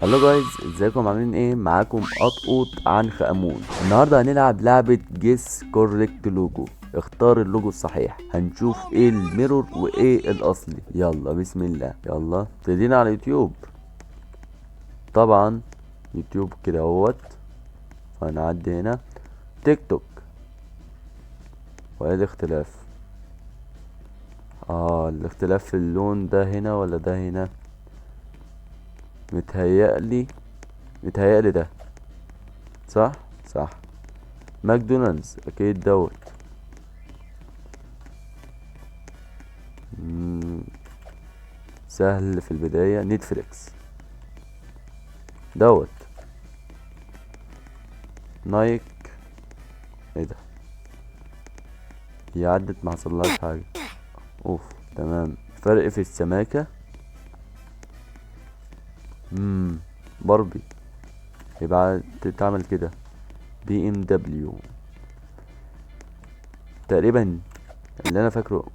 هلو جايز، ازيكم عاملين ايه؟ معاكم قطقوط عنخ امون. النهارده هنلعب لعبه جيس كوريكت لوجو. اختار اللوجو الصحيح. هنشوف ايه الميرور وايه الاصلي. يلا بسم الله. يلا ابتدينا على يوتيوب. طبعا يوتيوب كده اهوت. فهنعدي هنا تيك توك. وايه الاختلاف؟ الاختلاف في اللون. ده هنا ولا ده هنا؟ متهيألي متهيألي ده. صح صح. ماكدونالدز اكيد دوت. مم، سهل في البداية. نتفليكس دوت. نايك. ايه ده؟ هي عدت ما حصلهاش حاجة. اوف. تمام. فرق في السماكة. مم. باربي. يبقى تتعمل كده. بي ام دبليو تقريبا. اللي انا فاكره.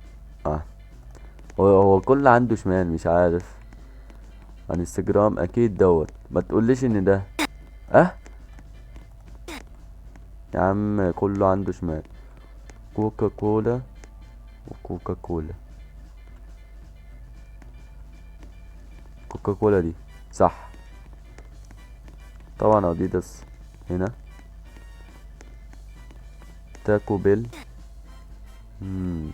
اه هو كل عنده شمال، مش عارف. انستجرام اكيد دوت. ما تقوليش ان ده. اه يا عم كله عنده شمال. كوكا كولا وكوكا كولا. كوكا كولا دي صح. طبعا اديداس هنا. تاكو بيل. مم.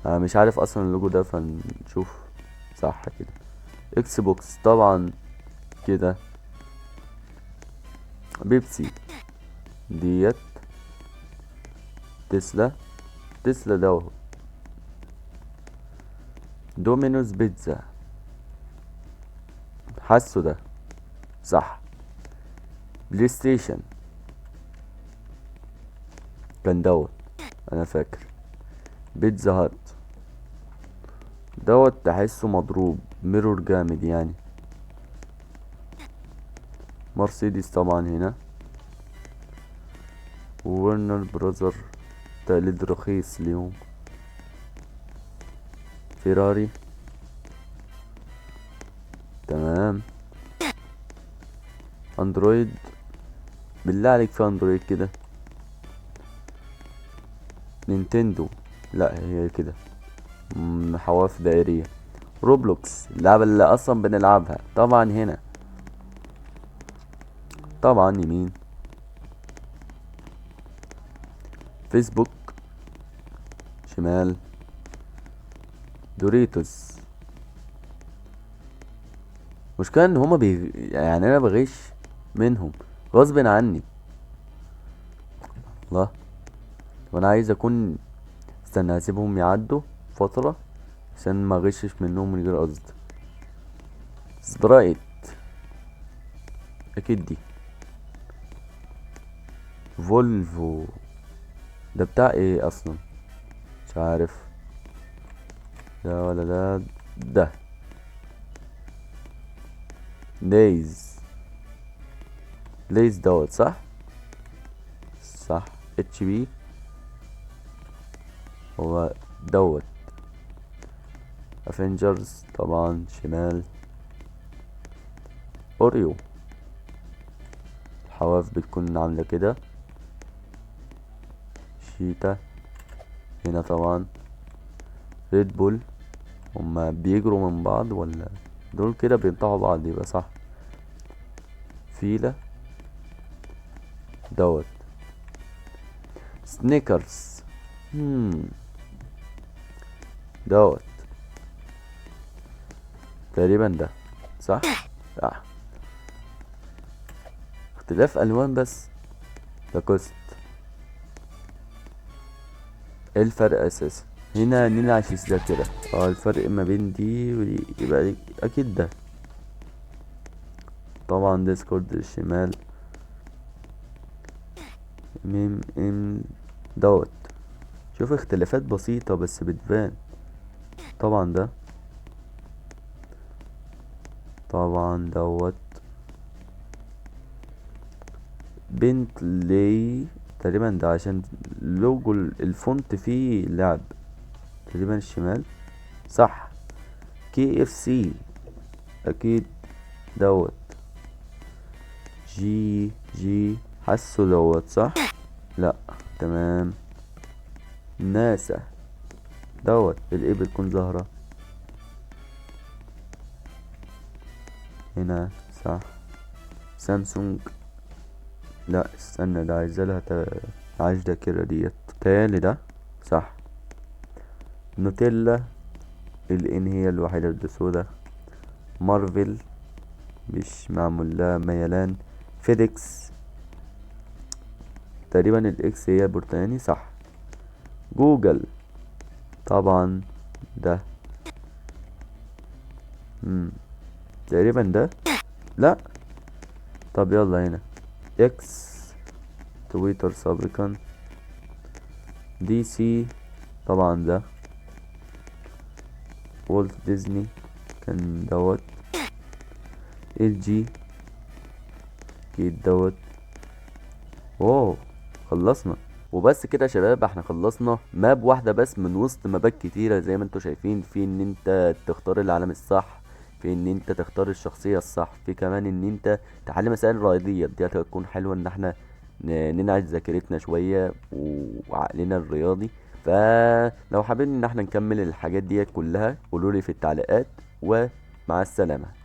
انا مش عارف اصلا اللوجو ده، فنشوف. صح كده. اكس بوكس طبعا كده. بيبسي ديت. تسلا. تسلا ده. دومينوز بيتزا. حاسه ده. صح. بلاي ستيشن كان دوت. انا فاكر. بيتزا هات دوت. تحسه مضروب ميرور جامد يعني. مرسيدس طبعا هنا. ورنر براذر تقليد رخيص اليوم. فيراري. تمام. اندرويد. بالله عليك في اندرويد كده. نينتندو. لا هي كده. حواف دائرية. روبلوكس اللعبة اللي اصلا بنلعبها طبعا هنا. طبعا يمين. فيسبوك شمال. دوريتوس. مشكلة ان هما يعني انا بغش منهم غصب عني. الله. وانا عايز اكون. استنى هسيبهم يعدوا فترة عشان ما غشش منهم من غير قصد. سبرايت اكيد دي. فولفو. ده بتاع ايه اصلا؟ مش عارف. ده ولا ده. ده ليز. ليز دوت صح. صح. اتش بي. هو دوت. افنجرز طبعا شمال. اوريو. الحواف بتكون عاملة كده. شيتا هنا طبعا. ريد بول. هما بيجروا من بعض ولا دول كده بينطحوا بعض؟ يبقى صح. فيلة دوت. سنيكرز. هم دوت. تقريبا ده. صح. صح. اختلاف الوان بس. لاكوست. ايه الفرق اساسا؟ هنا ننعكس ده كده. الفرق ما بين دي ودي يبقى دي اكيد ده. طبعا ديسكورد الشمال. ميم ام دوت. شوف اختلافات بسيطة بس بتبان. طبعا ده. طبعا دوت. بنتلي. تقريبا ده عشان لوجو الفونت فيه لعب. تقريبا الشمال. صح. كي اف سي اكيد. دوت جي حاسه دوت صح. لا تمام. ناسا دوت الايه بتكون ظاهرة هنا صح. سامسونج لا استنى، ده عايزة لها عايزة كده ديت تالي ده صح. نوتيلا الان هي الوحيدة اللي سودا. مارفل مش معمول لها ميلان. فيديكس تقريبا الاكس هي برتقاني صح. جوجل طبعا ده مم. تقريبا ده لا. طب يلا هنا اكس تويتر سابقا. دي سي طبعا ده. والت ديزني كان دوت. ال جي اكيد دوت. واو خلصنا. وبس كده يا شباب، احنا خلصنا ماب واحدة بس من وسط مابات كتيرة زي ما انتوا شايفين. في ان انت تختار العالم الصح، في ان انت تختار الشخصية الصح، في كمان ان انت تحل مسائل رياضية. دي هتكون حلوة ان احنا ننعش ذاكرتنا شوية وعقلنا الرياضي. فلو حابين ان احنا نكمل الحاجات دي كلها قولولي في التعليقات، ومع السلامة.